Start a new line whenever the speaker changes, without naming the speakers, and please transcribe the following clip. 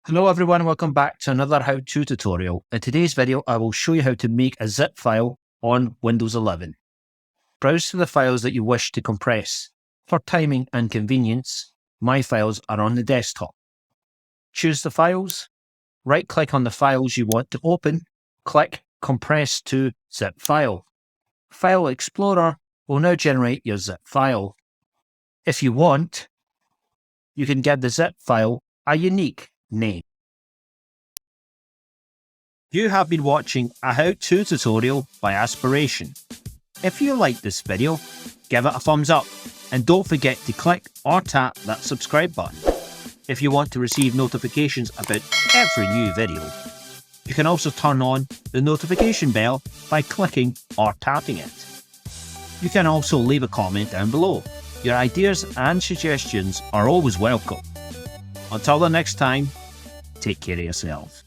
Hello everyone, welcome back to another how-to tutorial. In today's video, I will show you how to make a zip file on Windows 11. Browse to the files that you wish to compress. For timing and convenience, my files are on the desktop. Choose the files, right-click on the files you want to open, click Compress to Zip File. File Explorer will now generate your zip file. If you want, you can give the zip file a unique name. You have been watching a how-to tutorial by Aspiration. If you liked this video, give it a thumbs up and don't forget to click or tap that subscribe button. If you want to receive notifications about every new video, you can also turn on the notification bell by clicking or tapping it. You can also leave a comment down below. Your ideas and suggestions are always welcome. Until the next time, take care of yourself.